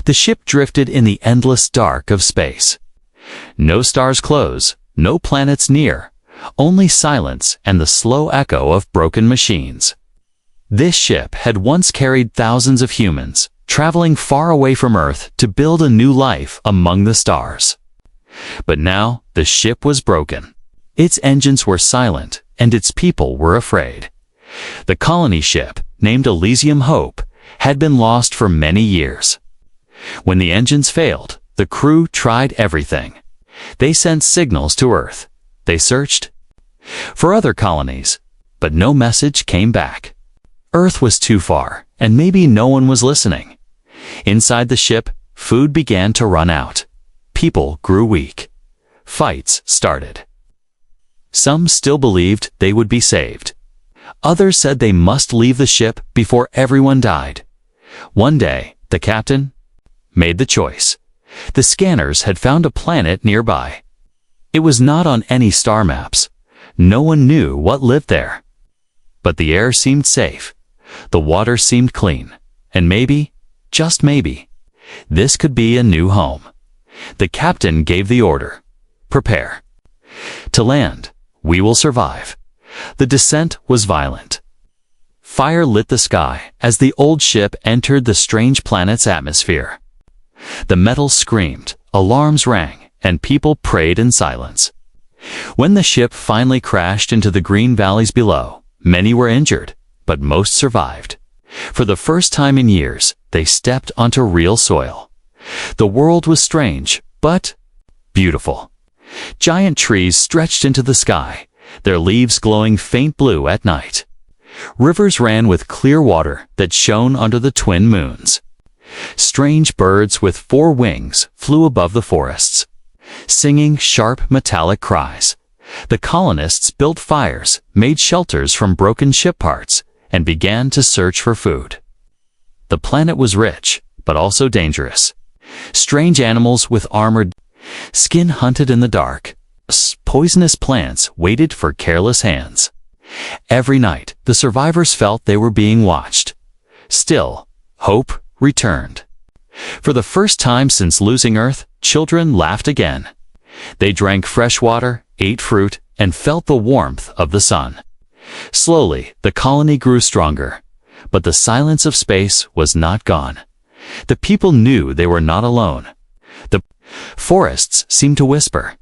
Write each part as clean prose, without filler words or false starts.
The ship drifted in the endless dark of space. No stars close, no planets near, only silence and the slow echo of broken machines. This ship had once carried thousands of humans, traveling far away from Earth to build a new life among the stars. But now the ship was broken. Its engines were silent, and its people were afraid. The colony ship, named Elysium Hope, had been lost for many years. When the engines failed, the crew tried everything. They sent signals to Earth. They searched for other colonies, but no message came back. Earth was too far, and maybe no one was listening. Inside the ship, food began to run out. People grew weak. Fights started. Some still believed they would be saved. Others said they must leave the ship before everyone died. One day, the captain made the choice. The scanners had found a planet nearby. It was not on any star maps. No one knew what lived there. But the air seemed safe. The water seemed clean. And maybe, just maybe, this could be a new home. The captain gave the order. Prepare to land. We will survive. The descent was violent. Fire lit the sky as the old ship entered the strange planet's atmosphere. The metal screamed, alarms rang, and people prayed in silence. When the ship finally crashed into the green valleys below, many were injured, but most survived. For the first time in years, they stepped onto real soil. The world was strange, but beautiful. Giant trees stretched into the sky, their leaves glowing faint blue at night. Rivers ran with clear water that shone under the twin moons. Strange birds with 4 wings flew above the forests, singing sharp metallic cries. The colonists built fires, made shelters from broken ship parts, and began to search for food. The planet was rich, but also dangerous. Strange animals with armored skin hunted in the dark. Poisonous plants waited for careless hands. Every night, the survivors felt they were being watched. Still, hope returned. For the first time since losing Earth, children laughed again. They drank fresh water, ate fruit, and felt the warmth of the sun. Slowly, the colony grew stronger, but the silence of space was not gone. The people knew they were not alone. The forests seemed to whisper.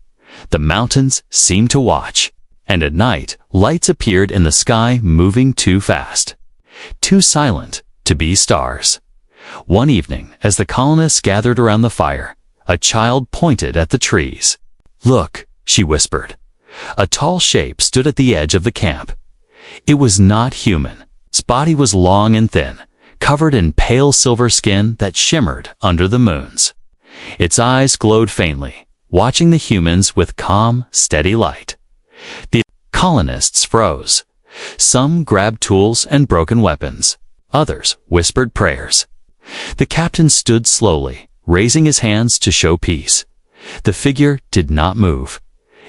The mountains seemed to watch. And at night, lights appeared in the sky, moving too fast, too silent to be stars. One evening, as the colonists gathered around the fire, a child pointed at the trees. "Look," she whispered. A tall shape stood at the edge of the camp. It was not human. Its body was long and thin, covered in pale silver skin that shimmered under the moons. Its eyes glowed faintly, watching the humans with calm, steady light. The colonists froze. Some grabbed tools and broken weapons. Others whispered prayers. The captain stood slowly, raising his hands to show peace. The figure did not move.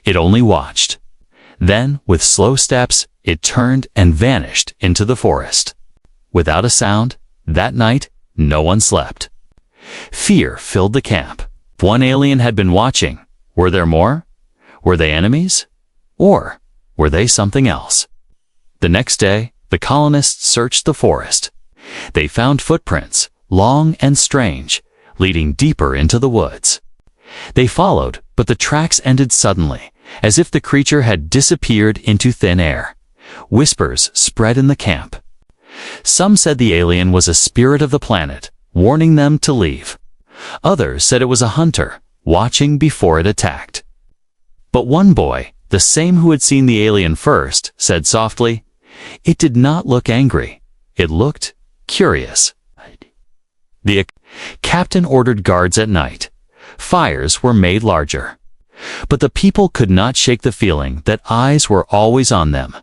It only watched. Then, with slow steps, it turned and vanished into the forest. Without a sound, that night, no one slept. Fear filled the camp. One alien had been watching. Were there more? Were they enemies? Or were they something else? The next day, the colonists searched the forest. They found footprints, long and strange, leading deeper into the woods. They followed, but the tracks ended suddenly, as if the creature had disappeared into thin air. Whispers spread in the camp. Some said the alien was a spirit of the planet, warning them to leave. Others said it was a hunter, watching before it attacked. But one boy, the same who had seen the alien first, said softly, "It did not look angry. It looked curious." The captain ordered guards at night. Fires were made larger. But the people could not shake the feeling that eyes were always on them.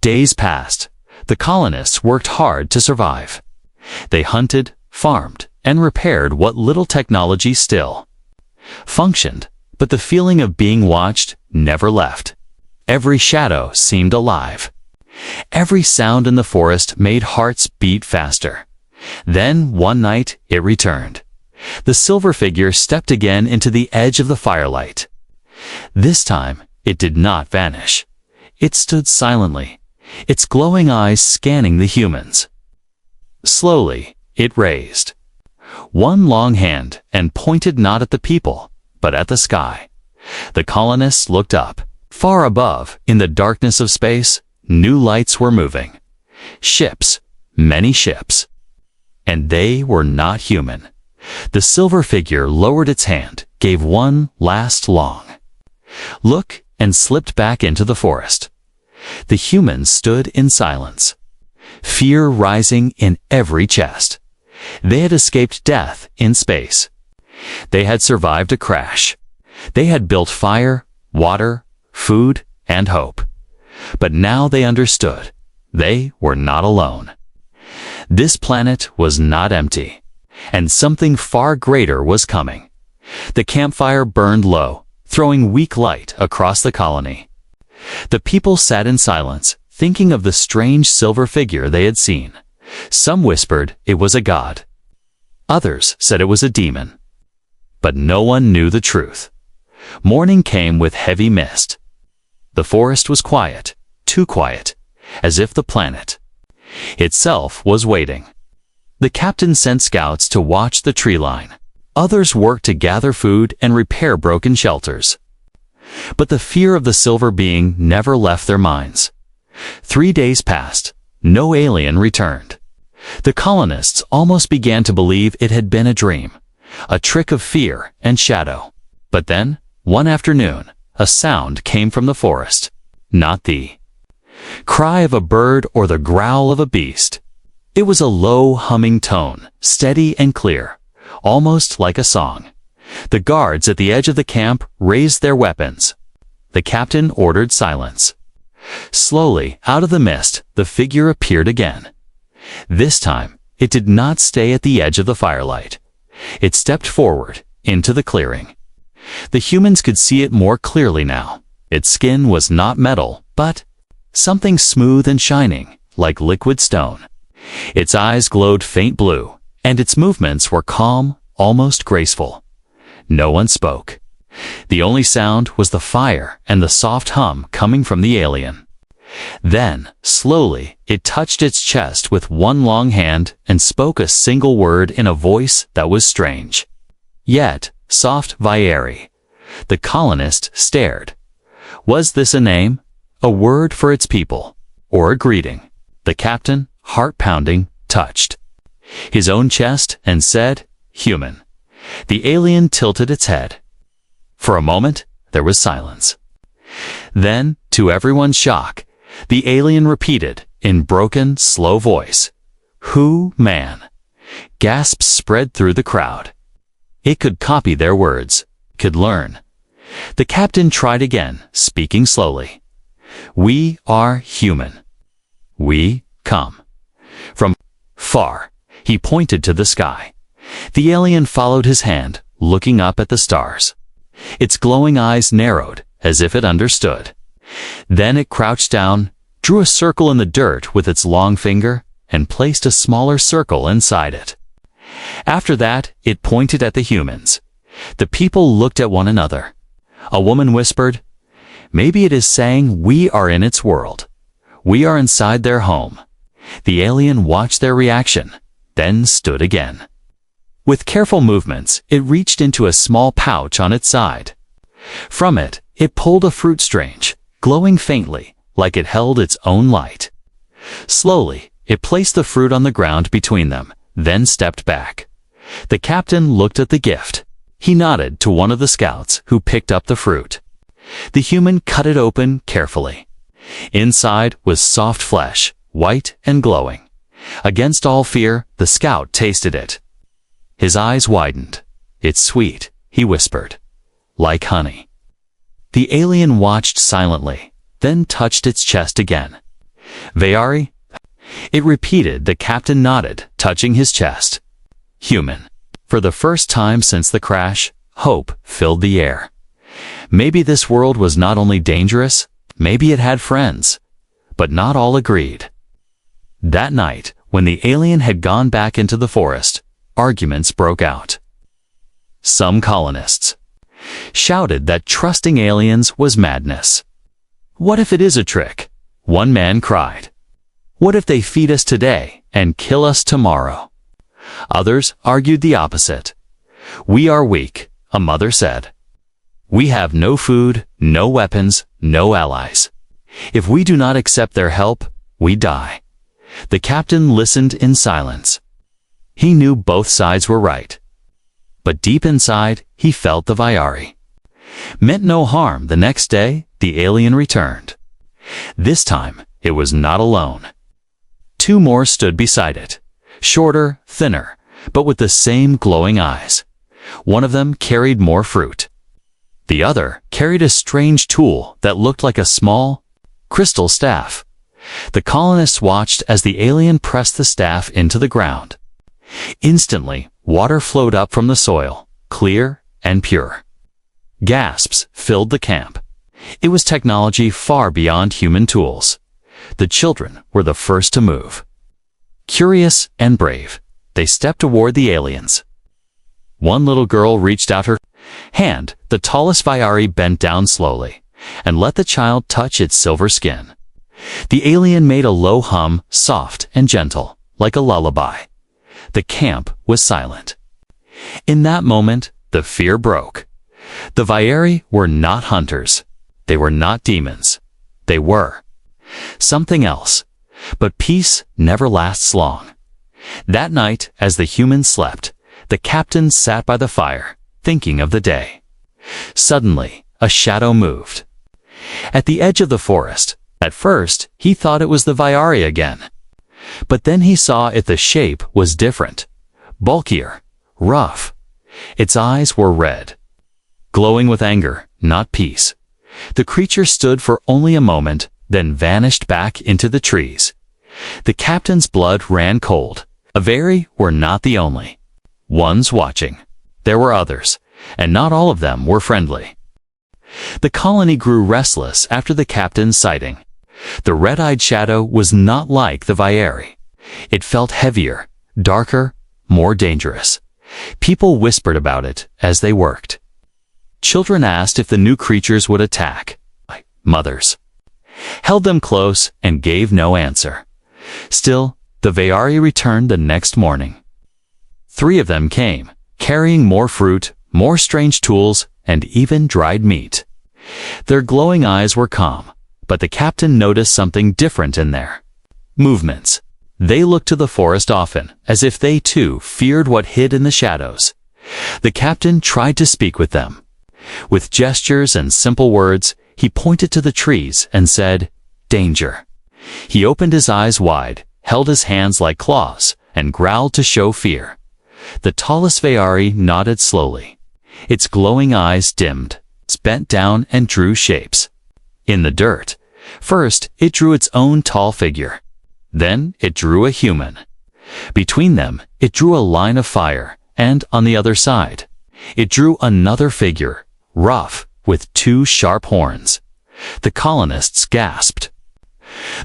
Days passed. The colonists worked hard to survive. They hunted, farmed, and repaired what little technology still functioned, but the feeling of being watched never left. Every shadow seemed alive. Every sound in the forest made hearts beat faster. Then, one night, it returned. The silver figure stepped again into the edge of the firelight. This time, it did not vanish. It stood silently, its glowing eyes scanning the humans. Slowly, it raised one long hand and pointed not at the people, but at the sky. The colonists looked up. Far above, in the darkness of space, new lights were moving. Ships, many ships. And they were not human. The silver figure lowered its hand, gave one last long look, and slipped back into the forest. The humans stood in silence, fear rising in every chest. They had escaped death in space. They had survived a crash. They had built fire, water, food, and hope. But now they understood. They were not alone. This planet was not empty, and something far greater was coming. The campfire burned low, throwing weak light across the colony. The people sat in silence, thinking of the strange silver figure they had seen. Some whispered it was a god. Others said it was a demon. But no one knew the truth. Morning came with heavy mist. The forest was quiet, too quiet, as if the planet itself was waiting. The captain sent scouts to watch the tree line. Others worked to gather food and repair broken shelters. But the fear of the silver being never left their minds. 3 days passed. No alien returned. The colonists almost began to believe it had been a dream, a trick of fear and shadow. But then, one afternoon, a sound came from the forest. Not the cry of a bird or the growl of a beast. It was a low, humming tone, steady and clear, almost like a song. The guards at the edge of the camp raised their weapons. The captain ordered silence. Slowly, out of the mist, the figure appeared again. This time, it did not stay at the edge of the firelight. It stepped forward, into the clearing. The humans could see it more clearly now. Its skin was not metal, but something smooth and shining, like liquid stone. Its eyes glowed faint blue, and its movements were calm, almost graceful. No one spoke. The only sound was the fire and the soft hum coming from the alien. Then, slowly, it touched its chest with one long hand and spoke a single word in a voice that was strange, yet soft. Vieri. The colonist stared. Was this a name, a word for its people, or a greeting? The captain, heart-pounding, touched his own chest and said, "Human." The alien tilted its head. For a moment, there was silence. Then, to everyone's shock, the alien repeated, in broken, slow voice, "Who, man?" Gasps spread through the crowd. It could copy their words, could learn. The captain tried again, speaking slowly. "We are human. We come from far." He pointed to the sky. The alien followed his hand, looking up at the stars. Its glowing eyes narrowed, as if it understood. Then it crouched down, drew a circle in the dirt with its long finger, and placed a smaller circle inside it. After that, it pointed at the humans. The people looked at one another. A woman whispered, "Maybe it is saying we are in its world. We are inside their home." The alien watched their reaction, then stood again. With careful movements, it reached into a small pouch on its side. From it, it pulled a fruit strange, glowing faintly, like it held its own light. Slowly, it placed the fruit on the ground between them, then stepped back. The captain looked at the gift. He nodded to one of the scouts, who picked up the fruit. The human cut it open carefully. Inside was soft flesh, white and glowing. Against all fear, the scout tasted it. His eyes widened. "It's sweet," he whispered. "Like honey." The alien watched silently, then touched its chest again. "Vieri?" It repeated. The captain nodded, touching his chest. "Human." For the first time since the crash, hope filled the air. Maybe this world was not only dangerous, maybe it had friends. But not all agreed. That night, when the alien had gone back into the forest, arguments broke out. some colonists shouted that trusting aliens was madness. "What if it is a trick?" one man cried. "What if they feed us today and kill us tomorrow?" Others argued the opposite. "We are weak," a mother said. "We have no food, no weapons, no allies. If we do not accept their help, we die." The captain listened in silence. He knew both sides were right. But deep inside, he felt the Viari meant no harm. The next day, the alien returned. This time, it was not alone. Two more stood beside it, shorter, thinner, but with the same glowing eyes. One of them carried more fruit. The other carried a strange tool that looked like a small, crystal staff. The colonists watched as the alien pressed the staff into the ground. Instantly, water flowed up from the soil, clear and pure. Gasps filled the camp. It was technology far beyond human tools. The children were the first to move. Curious and brave, they stepped toward the aliens. One little girl reached out her hand. The tallest Viari bent down slowly and let the child touch its silver skin. The alien made a low hum, soft and gentle, like a lullaby. The camp was silent. In that moment, the fear broke. The Viari were not hunters. They were not demons. They were something else. But peace never lasts long. That night, as the humans slept, the captain sat by the fire, thinking of the day. Suddenly, a shadow moved. At the edge of the forest, at first, he thought it was the Viari again. But then he saw the shape was different, bulkier, rough. Its eyes were red, glowing with anger, not peace. The creature stood for only a moment, then vanished back into the trees. The captain's blood ran cold. The Viari were not the only ones watching. There were others, and not all of them were friendly. The colony grew restless after the captain's sighting. The red-eyed shadow was not like the Viari. It felt heavier, darker, more dangerous. People whispered about it as they worked. Children asked if the new creatures would attack. Mothers held them close and gave no answer. Still, the Viari returned the next morning. 3 of them came, carrying more fruit, more strange tools, and even dried meat. Their glowing eyes were calm, but the captain noticed something different in their movements. They looked to the forest often, as if they too feared what hid in the shadows. The captain tried to speak with them. With gestures and simple words, he pointed to the trees and said, "Danger." He opened his eyes wide, held his hands like claws, and growled to show fear. The tallest Viari nodded slowly. Its glowing eyes dimmed, bent down and drew shapes. In the dirt, first it drew its own tall figure. Then it drew a human. Between them, it drew a line of fire, and on the other side, it drew another figure, rough, with 2 sharp horns. The colonists gasped.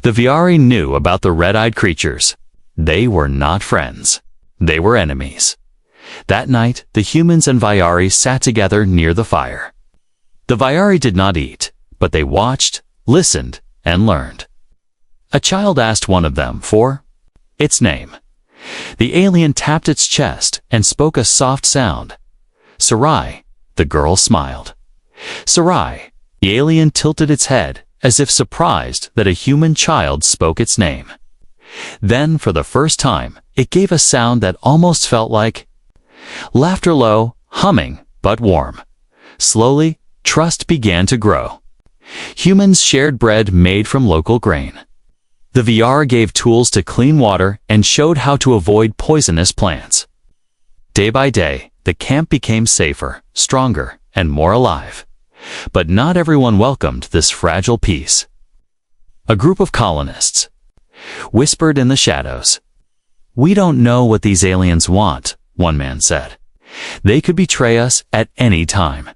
The Viari knew about the red-eyed creatures. They were not friends. They were enemies. That night, the humans and Viari sat together near the fire. The Viari did not eat, but they watched, listened, and learned. A child asked one of them for its name. The alien tapped its chest and spoke a soft sound. "Sarai," the girl smiled. "Sarai." The alien tilted its head, as if surprised that a human child spoke its name. Then, for the first time, it gave a sound that almost felt like laughter, low, humming, but warm. Slowly, trust began to grow. Humans shared bread made from local grain. The VR gave tools to clean water and showed how to avoid poisonous plants. Day by day, the camp became safer, stronger, and more alive. But not everyone welcomed this fragile peace. A group of colonists whispered in the shadows. "We don't know what these aliens want," one man said. "They could betray us at any time.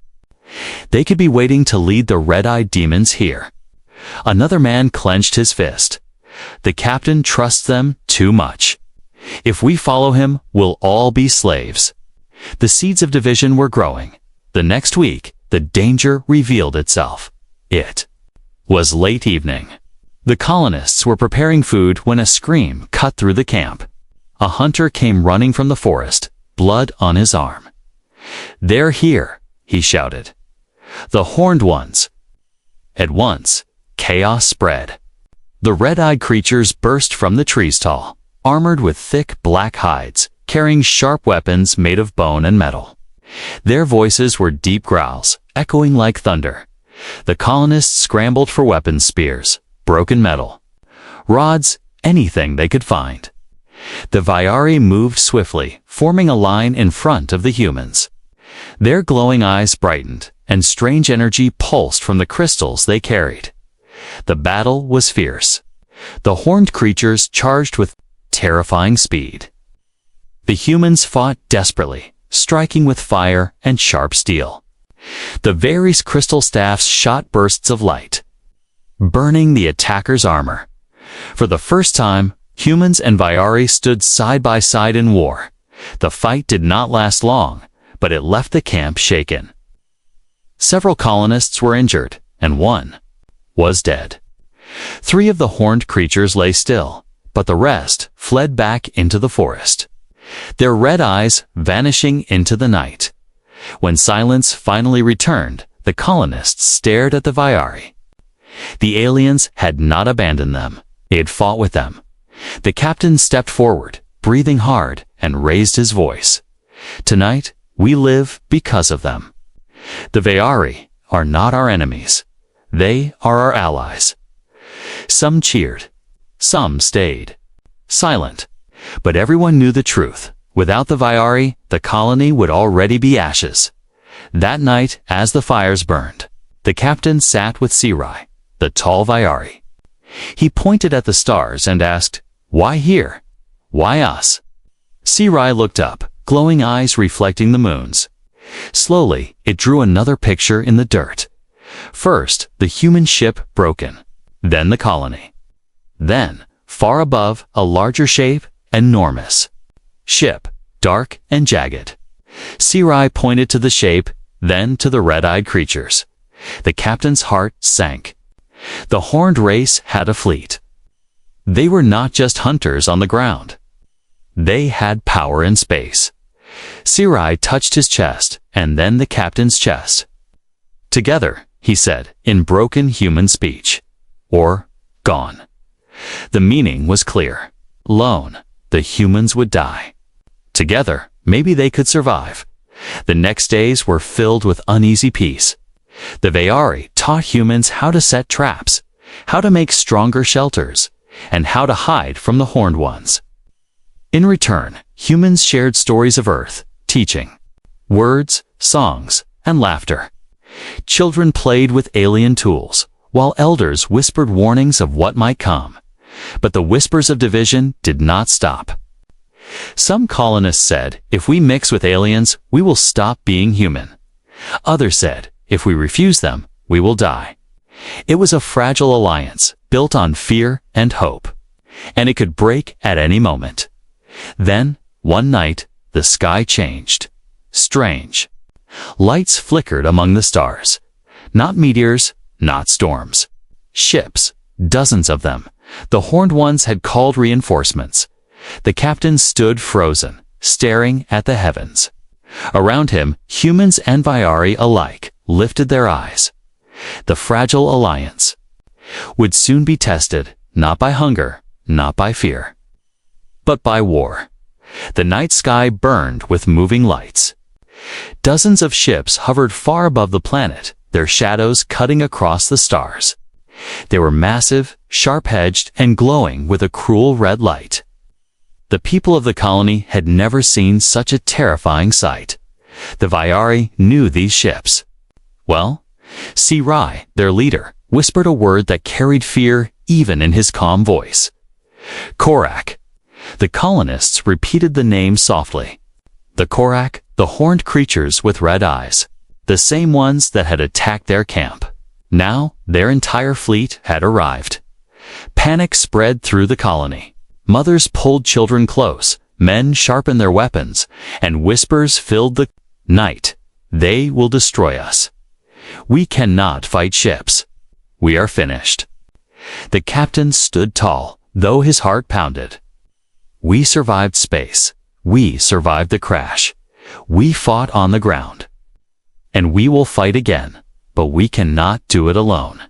They could be waiting to lead the red-eyed demons here." Another man clenched his fist. "The captain trusts them too much. If we follow him, we'll all be slaves." The seeds of division were growing. The next week, the danger revealed itself. It was late evening. The colonists were preparing food when a scream cut through the camp. A hunter came running from the forest, blood on his arm. "They're here," he shouted. "The horned ones." At once, chaos spread. The red-eyed creatures burst from the trees tall, armored with thick black hides, carrying sharp weapons made of bone and metal. Their voices were deep growls, echoing like thunder. The colonists scrambled for weapons, spears, broken metal, rods, anything they could find. The Vyari moved swiftly, forming a line in front of the humans. Their glowing eyes brightened, and strange energy pulsed from the crystals they carried. The battle was fierce. The horned creatures charged with terrifying speed. The humans fought desperately, striking with fire and sharp steel. The Vyari's crystal staffs shot bursts of light, burning the attackers' armor. For the first time, humans and Vyari stood side by side in war. The fight did not last long, but it left the camp shaken. Several colonists were injured, and one was dead. 3 of the horned creatures lay still, but the rest fled back into the forest, their red eyes vanishing into the night. When silence finally returned, the colonists stared at the Vyari. The aliens had not abandoned them. They had fought with them. The captain stepped forward, breathing hard, and raised his voice. "Tonight, we live because of them. The Vyari are not our enemies. They are our allies." Some cheered. Some stayed silent. But everyone knew the truth. Without the Vyari, the colony would already be ashes. That night, as the fires burned, the captain sat with Sci, the tall Vyari. He pointed at the stars and asked, "Why here? Why us?" Sci looked up, glowing eyes reflecting the moons. Slowly, it drew another picture in the dirt. First, the human ship broken. Then the colony. Then, far above, a larger shape, enormous. Ship, dark and jagged. Sci pointed to the shape, then to the red-eyed creatures. The captain's heart sank. The horned race had a fleet. They were not just hunters on the ground. They had power in space. Sci touched his chest, and then the captain's chest. "Together," he said, in broken human speech. Or, gone. The meaning was clear. Lone, the humans would die. Together, maybe they could survive. The next days were filled with uneasy peace. The Vyari taught humans how to set traps, how to make stronger shelters, and how to hide from the horned ones. In return, humans shared stories of Earth, teaching words, songs, and laughter. Children played with alien tools, while elders whispered warnings of what might come. But the whispers of division did not stop. Some colonists said, "If we mix with aliens, we will stop being human." Others said, "If we refuse them, we will die." It was a fragile alliance, built on fear and hope, and it could break at any moment. Then, one night, the sky changed. Strange. Lights flickered among the stars. Not meteors, not storms. Ships, dozens of them. The horned ones had called reinforcements. The captain stood frozen, staring at the heavens. Around him, humans and Vyari alike lifted their eyes. The fragile alliance would soon be tested, not by hunger, not by fear, but by war. The night sky burned with moving lights. Dozens of ships hovered far above the planet, their shadows cutting across the stars. They were massive, sharp-edged, and glowing with a cruel red light. The people of the colony had never seen such a terrifying sight. The Vyari knew these ships. Well, Sci, their leader, whispered a word that carried fear even in his calm voice. Korak. The colonists repeated the name softly. The Korak, the horned creatures with red eyes, the same ones that had attacked their camp. Now, their entire fleet had arrived. Panic spread through the colony. Mothers pulled children close, Men sharpened their weapons, and whispers filled the night. They will destroy us. We cannot fight ships. We are finished. The captain stood tall, though his heart pounded. We survived space. We survived the crash. We fought on the ground. And we will fight again, but we cannot do it alone.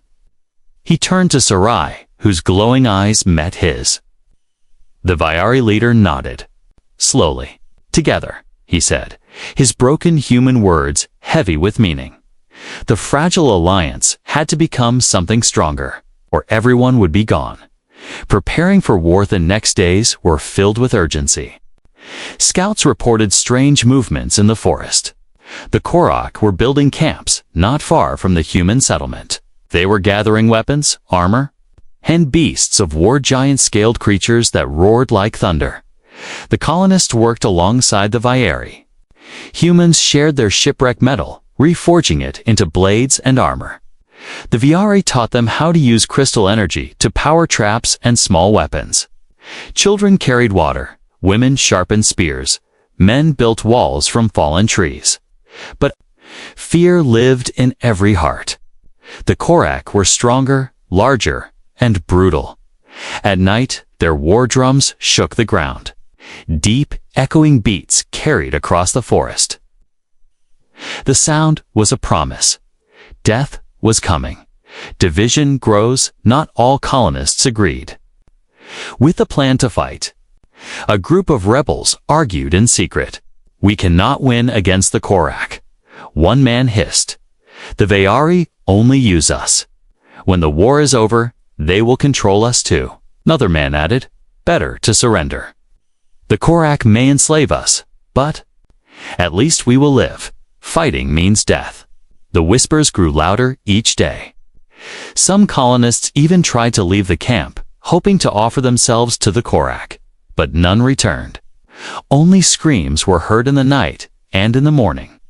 He turned to Sarai, whose glowing eyes met his. The Vyari leader nodded. Slowly. Together, he said, his broken human words heavy with meaning. The fragile alliance had to become something stronger, or everyone would be gone. Preparing for war the next days were filled with urgency. Scouts reported strange movements in the forest. The Korak were building camps not far from the human settlement. They were gathering weapons, armor, and beasts of war, giant scaled creatures that roared like thunder. The colonists worked alongside the Vyari. Humans shared their shipwreck metal, reforging it into blades and armor. The Vyari taught them how to use crystal energy to power traps and small weapons. Children carried water, women sharpened spears, men built walls from fallen trees. But fear lived in every heart. The Korak were stronger, larger, and brutal. At night, their war drums shook the ground. Deep, echoing beats carried across the forest. The sound was a promise. Death was coming. Division grows, not all colonists agreed. With a plan to fight, a group of rebels argued in secret. We cannot win against the Korak. One man hissed. The Vyari only use us. When the war is over, they will control us too. Another man added, better to surrender. The Korak may enslave us, but at least we will live. Fighting means death. The whispers grew louder each day. Some colonists even tried to leave the camp, hoping to offer themselves to the Korak, but none returned. Only screams were heard in the night and in the morning.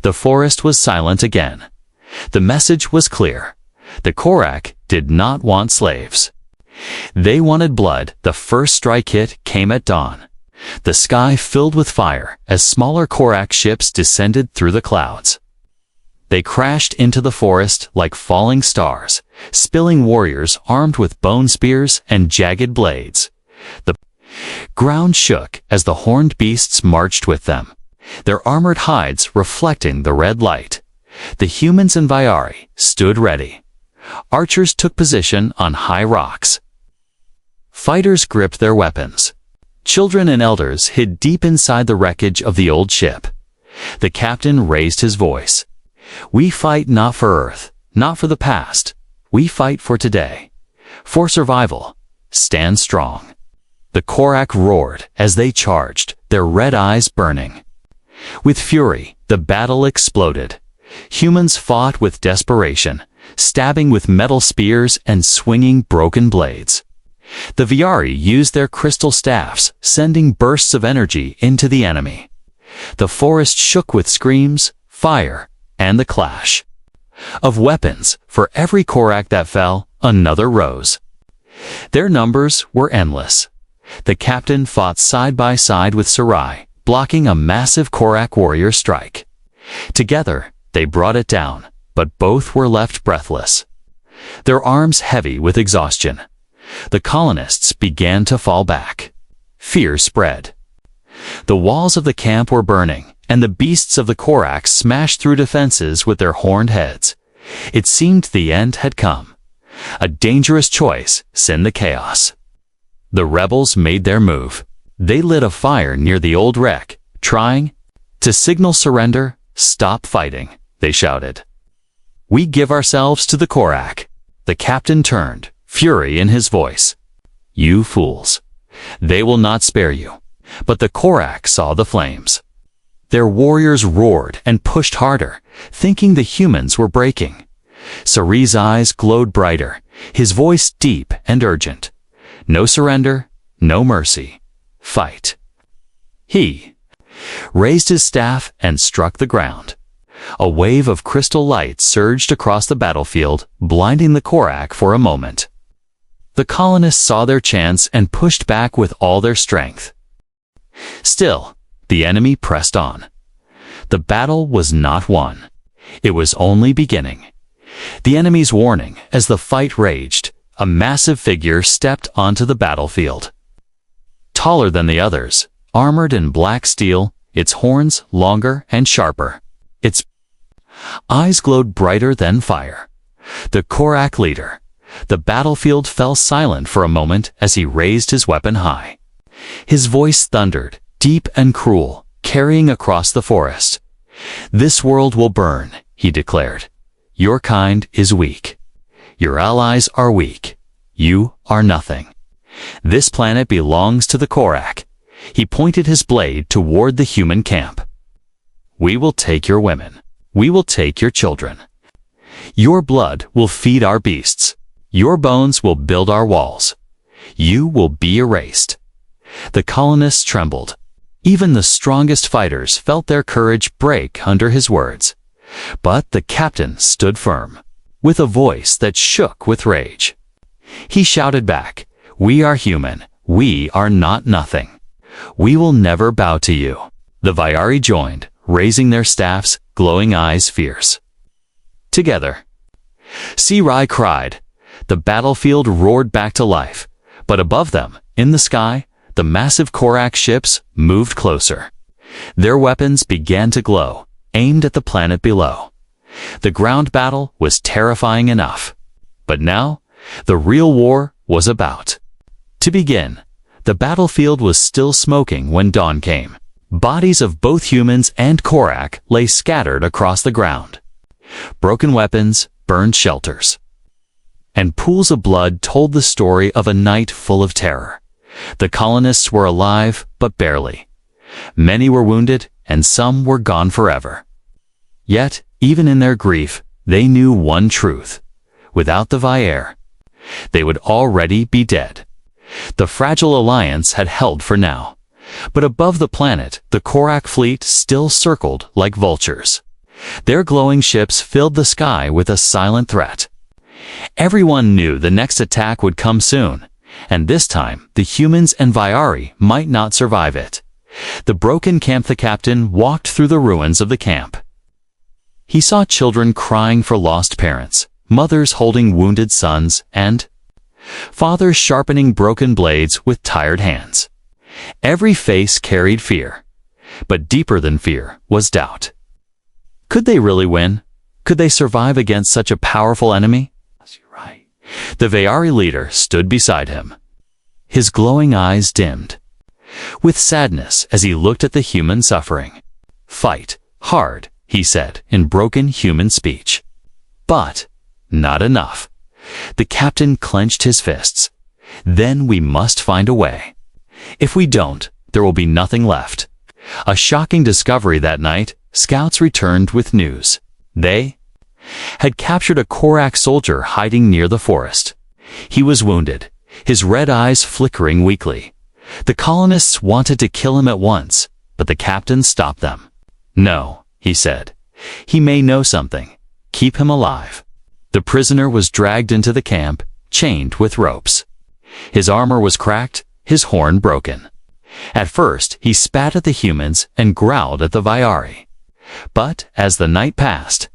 The forest was silent again. The message was clear. The Korak did not want slaves. They wanted blood. The first strike hit came at dawn. The sky filled with fire as smaller Korak ships descended through the clouds. They crashed into the forest like falling stars, spilling warriors armed with bone spears and jagged blades. The ground shook as the horned beasts marched with them, their armored hides reflecting the red light. The humans and Vyari stood ready. Archers took position on high rocks. Fighters gripped their weapons. Children and elders hid deep inside the wreckage of the old ship. The captain raised his voice. We fight not for Earth, not for the past. We fight for today. For survival. Stand strong. The Korak roared as they charged, their red eyes burning. With fury, the battle exploded. Humans fought with desperation, stabbing with metal spears and swinging broken blades. The Vyari used their crystal staffs, sending bursts of energy into the enemy. The forest shook with screams, fire, and the clash of weapons. For every Korak that fell, another rose. Their numbers were endless. The captain fought side by side with Sarai, blocking a massive Korak warrior strike. Together, they brought it down, but both were left breathless, their arms heavy with exhaustion. The colonists began to fall back. Fear spread. The walls of the camp were burning, and the beasts of the Korak smashed through defenses with their horned heads. It seemed the end had come. A dangerous choice in the chaos. The rebels made their move. They lit a fire near the old wreck, trying to signal surrender. Stop fighting, they shouted. We give ourselves to the Korak. The captain turned, fury in his voice. You fools. They will not spare you. But the Korak saw the flames. Their warriors roared and pushed harder, thinking the humans were breaking. Sarai's eyes glowed brighter, his voice deep and urgent. No surrender, no mercy. Fight. He raised his staff and struck the ground. A wave of crystal light surged across the battlefield, blinding the Korak for a moment. The colonists saw their chance and pushed back with all their strength. Still, the enemy pressed on. The battle was not won. It was only beginning. The enemy's warning as the fight raged, a massive figure stepped onto the battlefield. Taller than the others, armored in black steel, its horns longer and sharper. Its eyes glowed brighter than fire. The Korak leader. The battlefield fell silent for a moment as he raised his weapon high. His voice thundered, deep and cruel, carrying across the forest. "This world will burn," he declared. "Your kind is weak. Your allies are weak. You are nothing. This planet belongs to the Korak." He pointed his blade toward the human camp. "We will take your women. We will take your children. Your blood will feed our beasts. Your bones will build our walls. You will be erased." The colonists trembled. Even the strongest fighters felt their courage break under his words. But the captain stood firm, with a voice that shook with rage. He shouted back, "We are human. We are not nothing. We will never bow to you." The Vyari joined, raising their staffs, glowing eyes fierce. Together. Sci cried. The battlefield roared back to life, but above them, in the sky, the massive Korak ships moved closer. Their weapons began to glow, aimed at the planet below. The ground battle was terrifying enough. But now, the real war was about to begin. The battlefield was still smoking when dawn came. Bodies of both humans and Korak lay scattered across the ground. Broken weapons, burned shelters, and pools of blood told the story of a night full of terror. The colonists were alive, but barely. Many were wounded, and some were gone forever. Yet, even in their grief, they knew one truth. Without the Vyare, they would already be dead. The fragile alliance had held for now. But above the planet, the Korak fleet still circled like vultures. Their glowing ships filled the sky with a silent threat. Everyone knew the next attack would come soon, and this time the humans and Vyari might not survive it. The broken camp. The captain walked through the ruins of the camp. He saw children crying for lost parents, mothers holding wounded sons, and fathers sharpening broken blades with tired hands. Every face carried fear, but deeper than fear was doubt. Could they really win? Could they survive against such a powerful enemy? The Vyari leader stood beside him. His glowing eyes dimmed with sadness as he looked at the human suffering. "Fight hard," he said in broken human speech. But not enough. The captain clenched his fists. "Then we must find a way. If we don't, there will be nothing left." A shocking discovery that night. Scouts returned with news. They had captured a Korak soldier hiding near the forest. He was wounded, his red eyes flickering weakly. The colonists wanted to kill him at once, but the captain stopped them. "No," he said. "He may know something. Keep him alive." The prisoner was dragged into the camp, chained with ropes. His armor was cracked, his horn broken. At first, he spat at the humans and growled at the Vyari. But as the night passed,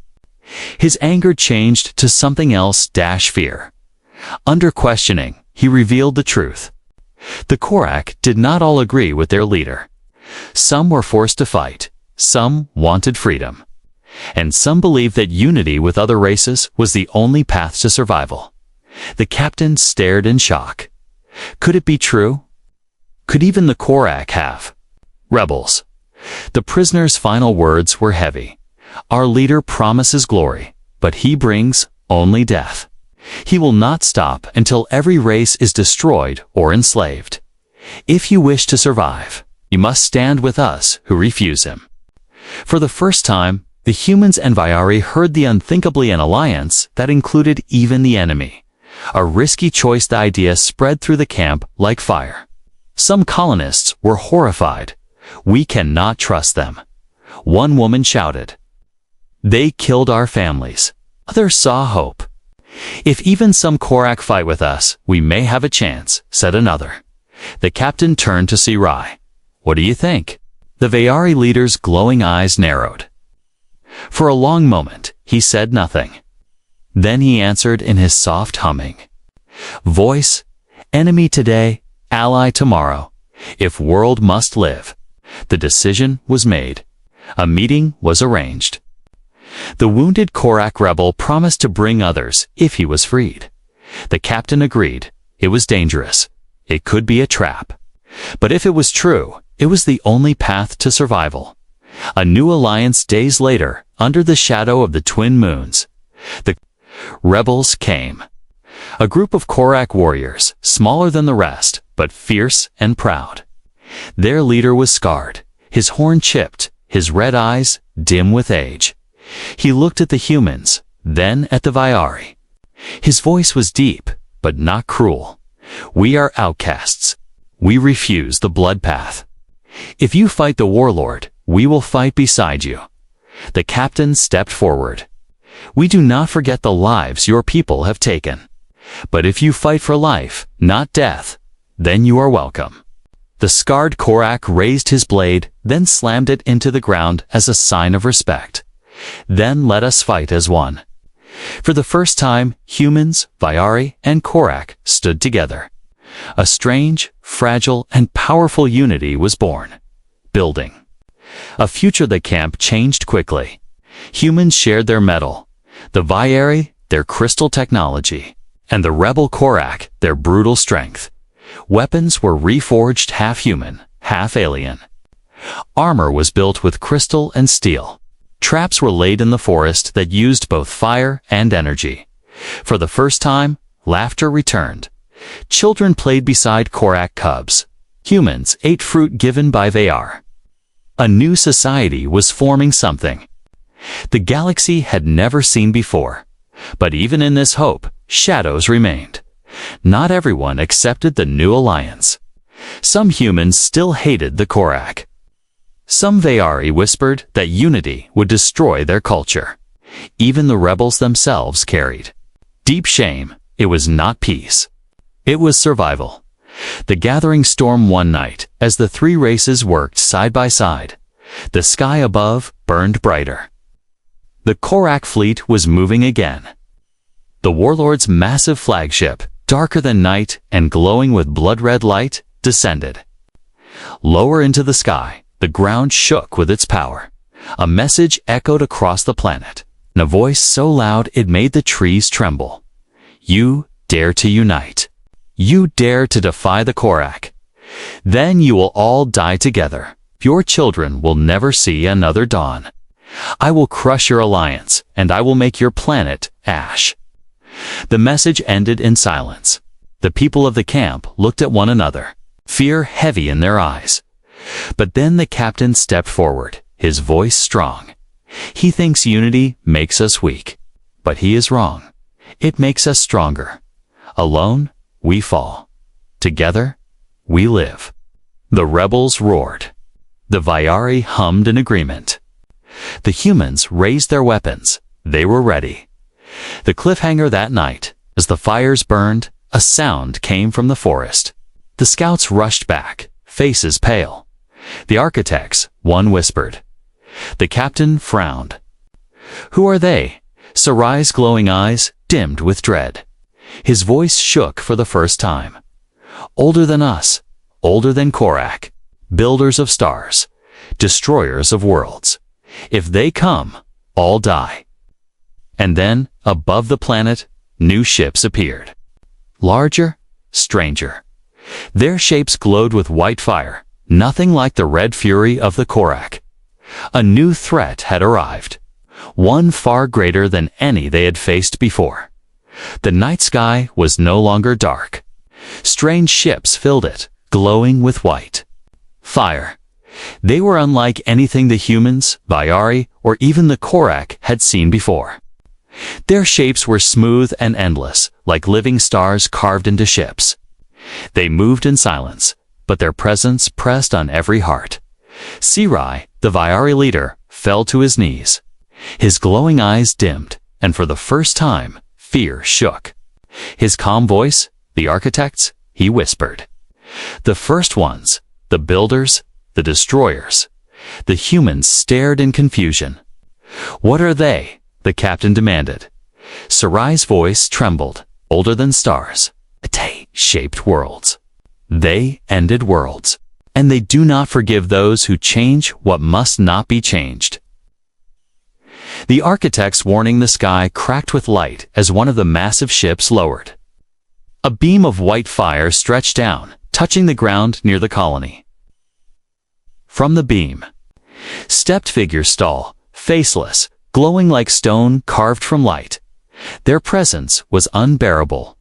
his anger changed to something else: fear. Under questioning, he revealed the truth. The Korak did not all agree with their leader. Some were forced to fight, some wanted freedom, and some believed that unity with other races was the only path to survival. The captain stared in shock. Could it be true? Could even the Korak have rebels? The prisoner's final words were heavy. "Our leader promises glory, but he brings only death. He will not stop until every race is destroyed or enslaved. If you wish to survive, you must stand with us who refuse him." For the first time, the humans and Vyari heard the unthinkably an alliance that included even the enemy. A risky choice. The idea spread through the camp like fire. Some colonists were horrified. "We cannot trust them." One woman shouted. "They killed our families." Others saw hope. "If even some Korak fight with us, we may have a chance," said another. The captain turned to Sci. What do you think? The Vayari leader's glowing eyes narrowed. For a long moment, he said nothing. Then he answered in his soft humming voice, "Enemy today, ally tomorrow. If world must live." The decision was made. A meeting was arranged. The wounded Korak rebel promised to bring others if he was freed. The captain agreed. It was dangerous. It could be a trap. But if it was true, it was the only path to survival. A new alliance days later, under the shadow of the twin moons. The rebels came. A group of Korak warriors, smaller than the rest, but fierce and proud. Their leader was scarred, his horn chipped, his red eyes dim with age. He looked at the humans, then at the Vayari. His voice was deep, but not cruel. "We are outcasts. We refuse the blood path. If you fight the warlord, we will fight beside you." The captain stepped forward. "We do not forget the lives your people have taken. But if you fight for life, not death, then you are welcome." The scarred Korak raised his blade, then slammed it into the ground as a sign of respect. "Then let us fight as one." For the first time, humans, Vayari, and Korak stood together. A strange, fragile, and powerful unity was born. Building. A future the camp changed quickly. Humans shared their metal, the Vayari their crystal technology, and the rebel Korak their brutal strength. Weapons were reforged half human, half alien. Armor was built with crystal and steel. Traps were laid in the forest that used both fire and energy. For the first time, laughter returned. Children played beside Korak cubs. Humans ate fruit given by Vayar. A new society was forming something the galaxy had never seen before. But even in this hope, shadows remained. Not everyone accepted the new alliance. Some humans still hated the Korak. Some Vayari whispered that unity would destroy their culture. Even the rebels themselves carried deep shame. It was not peace. It was survival. The gathering storm one night as the three races worked side by side. The sky above burned brighter. The Korak fleet was moving again. The warlord's massive flagship, darker than night and glowing with blood-red light, descended. Lower into the sky, the ground shook with its power. A message echoed across the planet, in a voice so loud it made the trees tremble. "You dare to unite. You dare to defy the Korak. Then you will all die together. Your children will never see another dawn. I will crush your alliance, and I will make your planet ash." The message ended in silence. The people of the camp looked at one another, fear heavy in their eyes. But then the captain stepped forward, his voice strong. "He thinks unity makes us weak, but he is wrong. It makes us stronger. Alone, we fall. Together, we live." The rebels roared. The Vayari hummed in agreement. The humans raised their weapons. They were ready. The cliffhanger that night, as the fires burned, a sound came from the forest. The scouts rushed back, faces pale. The architects, one whispered. The captain frowned. "Who are they?" Sarai's glowing eyes dimmed with dread. His voice shook for the first time. "Older than us, older than Korak, builders of stars, destroyers of worlds. If they come, all die." And then, above the planet, new ships appeared. Larger, stranger. Their shapes glowed with white fire, nothing like the red fury of the Korak. A new threat had arrived, one far greater than any they had faced before. The night sky was no longer dark. Strange ships filled it, glowing with white fire. They were unlike anything the humans, Vayari, or even the Korak had seen before. Their shapes were smooth and endless, like living stars carved into ships. They moved in silence, but their presence pressed on every heart. Sirai, the Vayari leader, fell to his knees. His glowing eyes dimmed, and for the first time, fear shook. His calm voice, "The architects," he whispered. "The first ones, the builders, the destroyers. The humans stared in confusion. "What are they?" the captain demanded. Sarai's voice trembled, older than stars. They shaped worlds. They ended worlds. And they do not forgive those who change what must not be changed. The architects warning the sky cracked with light as one of the massive ships lowered. A beam of white fire stretched down, touching the ground near the colony. From the beam, stepped figures stall, faceless, glowing like stone carved from light. Their presence was unbearable.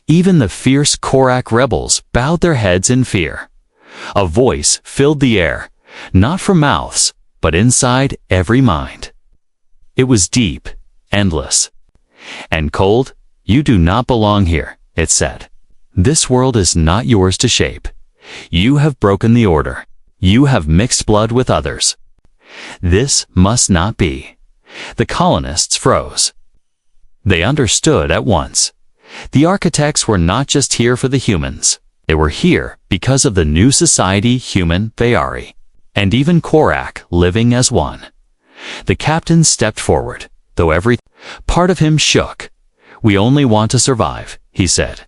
Even the fierce Korak rebels bowed their heads in fear. A voice filled the air, not from mouths, but inside every mind. It was deep, endless, and cold. "You do not belong here," it said. "This world is not yours to shape. You have broken the order. You have mixed blood with others. This must not be." The colonists froze. They understood at once. The architects were not just here for the humans. They were here because of the new society, human Vayari, and even Korak living as one. The captain stepped forward, though every part of him shook. "We only want to survive," he said.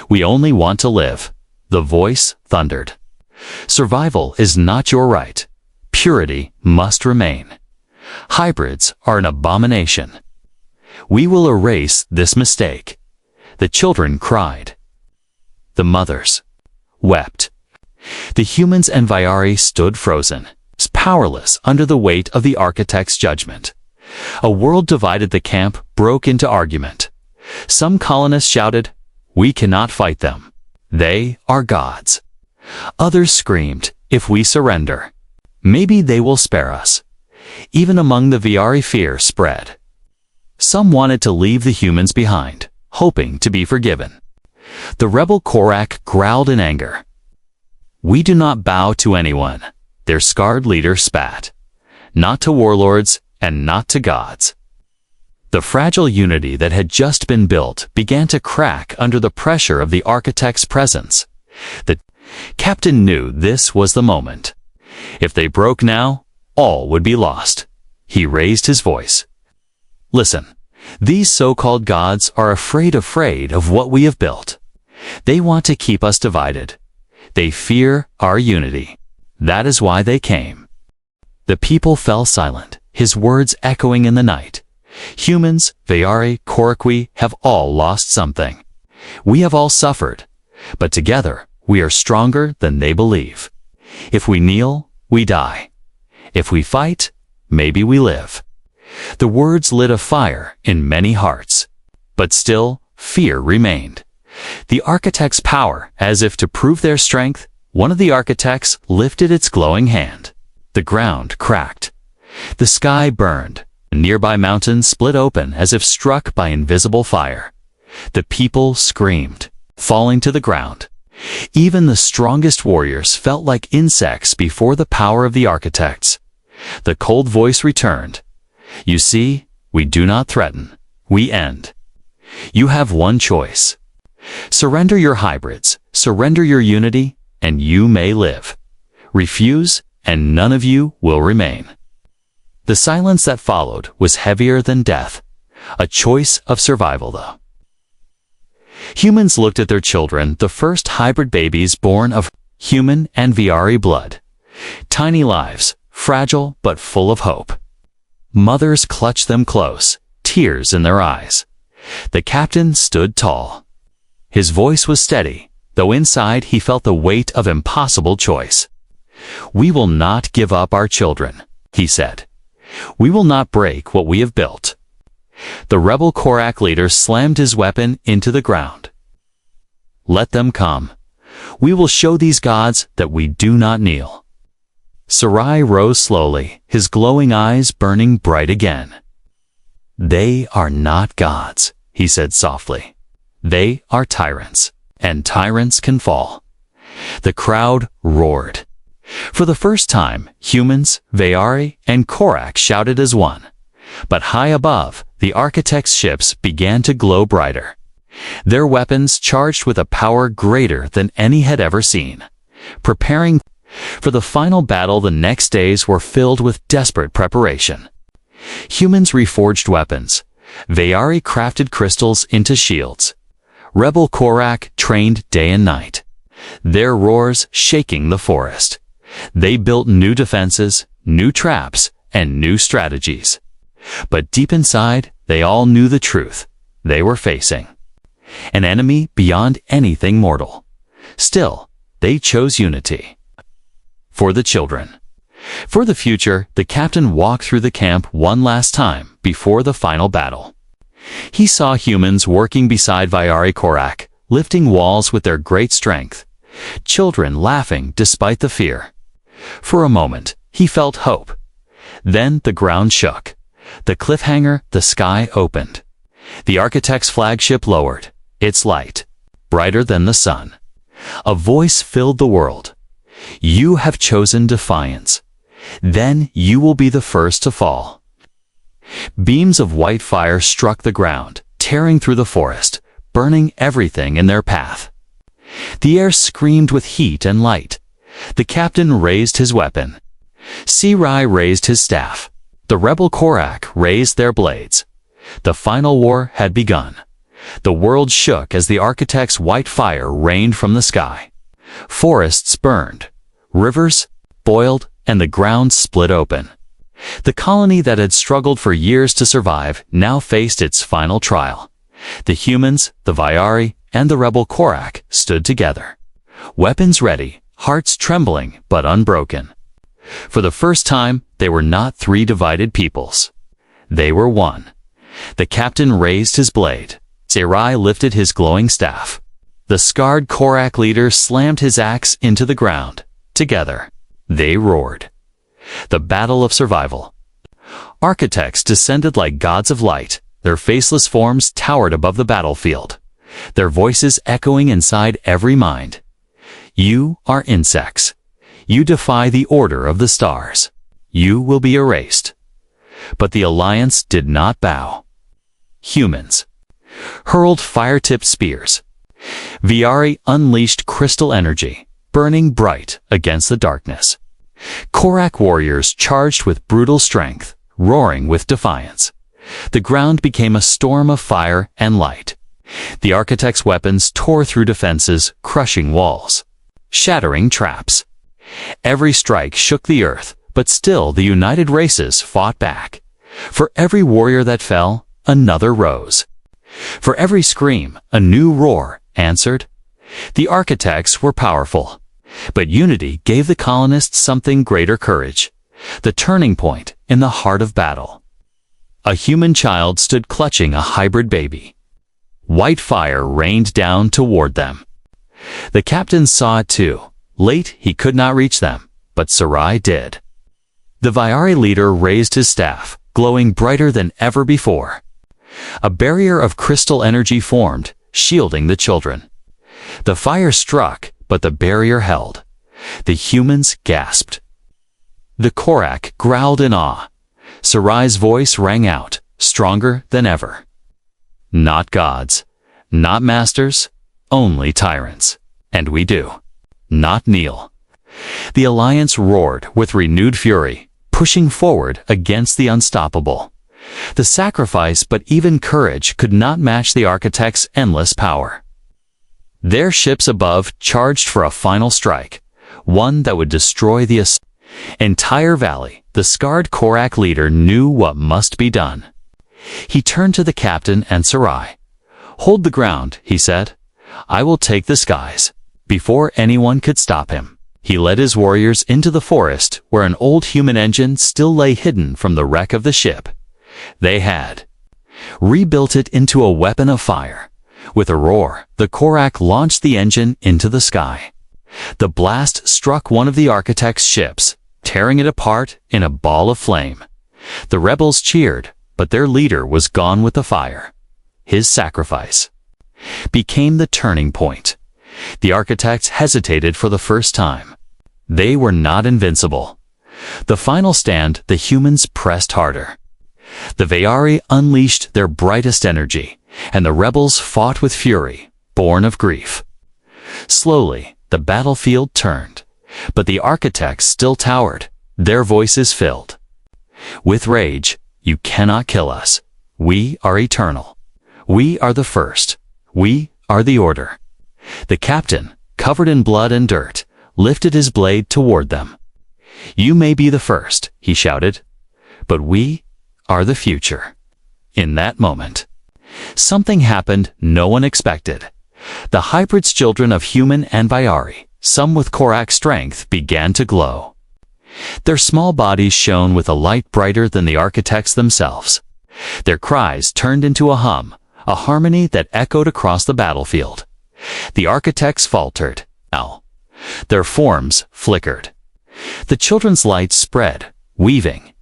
"We only want to live." The voice thundered. "Survival is not your right. Purity must remain. Hybrids are an abomination. We will erase this mistake." The children cried. The mothers wept. The humans and Vayari stood frozen, powerless under the weight of the architect's judgment. A world divided. The camp broke into argument. Some colonists shouted, "We cannot fight them. They are gods." Others screamed, "If we surrender, maybe they will spare us." Even among the Vayari, fear spread. Some wanted to leave the humans behind, hoping to be forgiven. The rebel Korak growled in anger. "We do not bow to anyone," their scarred leader spat. "Not to warlords and not to gods." The fragile unity that had just been built began to crack under the pressure of the architect's presence. The captain knew this was the moment. If they broke now, all would be lost. He raised his voice. "Listen. These so-called gods are afraid of what we have built. They want to keep us divided. They fear our unity. That is why they came." The people fell silent, his words echoing in the night. Humans, Vayari, Korakwi have all lost something. We have all suffered, but together we are stronger than they believe. If we kneel, we die. If we fight, maybe we live. The words lit a fire in many hearts, but still fear remained. The architect's power, as if to prove their strength, one of the architects lifted its glowing hand. The ground cracked. The sky burned. Nearby mountains split open as if struck by invisible fire. The people screamed, falling to the ground. Even the strongest warriors felt like insects before the power of the architects. The cold voice returned. "You see, we do not threaten. We end. You have one choice. Surrender your hybrids, surrender your unity, and you may live. Refuse, and none of you will remain." The silence that followed was heavier than death, a choice of survival though. Humans looked at their children, the first hybrid babies born of human and Vayari blood. Tiny lives, fragile but full of hope. Mothers clutched them close, tears in their eyes. The captain stood tall. His voice was steady, though inside he felt the weight of impossible choice. "We will not give up our children," he said. "We will not break what we have built." The rebel Korak leader slammed his weapon into the ground. "Let them come. We will show these gods that we do not kneel." Sarai rose slowly, his glowing eyes burning bright again. "They are not gods," he said softly. "They are tyrants, and tyrants can fall." The crowd roared. For the first time, humans, Vayari, and Korak shouted as one. But high above, the architects' ships began to glow brighter. Their weapons charged with a power greater than any had ever seen, preparing For the final battle, the next days were filled with desperate preparation. Humans reforged weapons. Vayari crafted crystals into shields. Rebel Korak trained day and night, their roars shaking the forest. They built new defenses, new traps, and new strategies. But deep inside, they all knew the truth. They were facing an enemy beyond anything mortal. Still, they chose unity. For the children. For the future, the captain walked through the camp one last time before the final battle. He saw humans working beside Vayari Korak, lifting walls with their great strength. Children laughing despite the fear. For a moment, he felt hope. Then the ground shook. The cliffhanger, the sky opened. The architect's flagship lowered, its light, brighter than the sun. A voice filled the world. You have chosen defiance. Then you will be the first to fall. Beams of white fire struck the ground, tearing through the forest, burning everything in their path. The air screamed with heat and light. The captain raised his weapon. Sci raised his staff. The rebel Korak raised their blades. The final war had begun. The world shook as the architect's white fire rained from the sky. Forests burned. Rivers boiled, and the ground split open. The colony that had struggled for years to survive now faced its final trial. The humans, the Vayari, and the rebel Korak stood together. Weapons ready, hearts trembling but unbroken. For the first time, they were not three divided peoples. They were one. The captain raised his blade. Sci lifted his glowing staff. The scarred Korak leader slammed his axe into the ground. Together, they roared. The battle of survival. Architects descended like gods of light. Their faceless forms towered above the battlefield, their voices echoing inside every mind. You are insects. You defy the order of the stars. You will be erased. But the alliance did not bow. Humans hurled fire-tipped spears. Vayari unleashed crystal energy, burning bright against the darkness. Korak warriors charged with brutal strength, roaring with defiance. The ground became a storm of fire and light. The architect's weapons tore through defenses, crushing walls, shattering traps. Every strike shook the earth, but still the united races fought back. For every warrior that fell, another rose. For every scream, a new roar answered. The architects were powerful, but unity gave the colonists something greater: courage. The turning point in the heart of battle. A human child stood clutching a hybrid baby. White fire rained down toward them. The captain saw it too. Late, he could not reach them, but Sci did. The Vayari leader raised his staff, glowing brighter than ever before. A barrier of crystal energy formed, shielding the children. The fire struck, but the barrier held. The humans gasped. The Korak growled in awe. Sci's voice rang out, stronger than ever. Not gods, not masters, only tyrants. And we do not kneel. The alliance roared with renewed fury, pushing forward against the unstoppable. The sacrifice, but even courage, could not match the architect's endless power. Their ships above charged for a final strike, one that would destroy the entire valley. The scarred Korak leader knew what must be done. He turned to the captain and Sci. Hold the ground, he said. I will take the skies. Before anyone could stop him, he led his warriors into the forest where an old human engine still lay hidden from the wreck of the ship. They had rebuilt it into a weapon of fire. With a roar, the Korak launched the engine into the sky. The blast struck one of the architect's ships, tearing it apart in a ball of flame. The rebels cheered, but their leader was gone with the fire. His sacrifice became the turning point. The architects hesitated for the first time. They were not invincible. The final stand, the humans pressed harder. The Vayari unleashed their brightest energy, and the rebels fought with fury, born of grief. Slowly, the battlefield turned. But the architects still towered, their voices filled with rage. You cannot kill us. We are eternal. We are the first. We are the order. The captain, covered in blood and dirt, lifted his blade toward them. You may be the first, he shouted, but we are the future. In that moment, something happened no one expected. The hybrids, children of human and Vyari, some with Korak strength, began to glow. Their small bodies shone with a light brighter than the architects themselves. Their cries turned into a hum, a harmony that echoed across the battlefield. The architects faltered. Now, their forms flickered. The children's light spread, weaving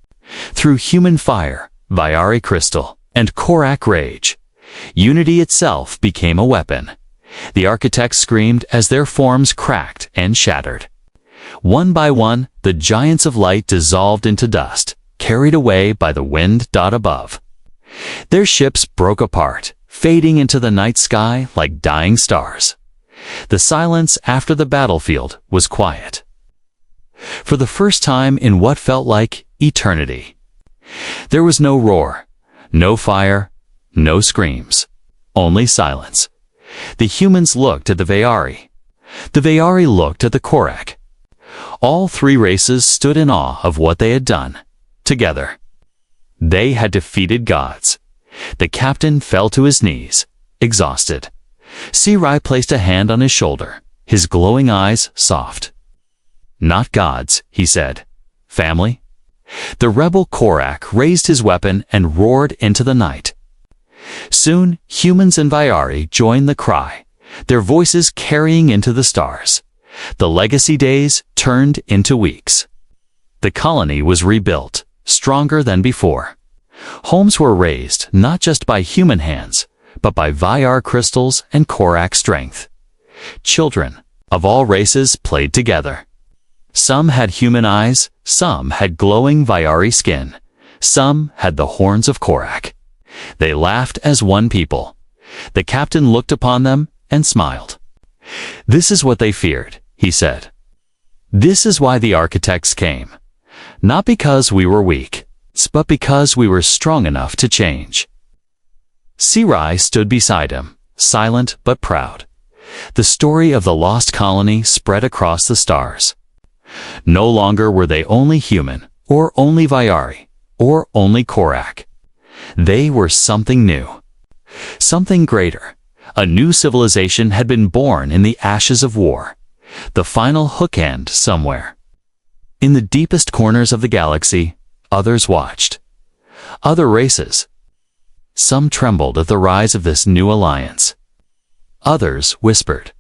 through human fire, Vyari crystal, and Korak rage. Unity itself became a weapon. The architects screamed as their forms cracked and shattered. One by one, the giants of light dissolved into dust, carried away by the wind above. Their ships broke apart, fading into the night sky like dying stars. The silence after the battlefield was quiet. For the first time in what felt like eternity, there was no roar, no fire, no screams, only silence. The humans looked at the Vyari. The Vyari looked at the Korak. All three races stood in awe of what they had done, together. They had defeated gods. The captain fell to his knees, exhausted. Sci placed a hand on his shoulder, his glowing eyes soft. Not gods, he said. Family? The rebel Korak raised his weapon and roared into the night. Soon, humans and Vyari joined the cry, their voices carrying into the stars. The legacy days turned into weeks. The colony was rebuilt, stronger than before. Homes were raised not just by human hands, but by Vyar crystals and Korak strength. Children of all races played together. Some had human eyes, some had glowing Vyari skin, some had the horns of Korak. They laughed as one people. The captain looked upon them and smiled. This is what they feared, he said. This is why the architects came. Not because we were weak, but because we were strong enough to change. Sci stood beside him, silent but proud. The story of the lost colony spread across the stars. No longer were they only human, or only Vyari, or only Korak. They were something new, something greater. A new civilization had been born in the ashes of war, the final hookend somewhere. In the deepest corners of the galaxy, others watched. Other races. Some trembled at the rise of this new alliance. Others whispered.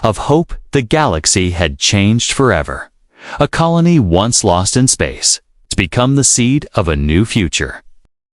Of hope, the galaxy had changed forever. A colony once lost in space to become the seed of a new future.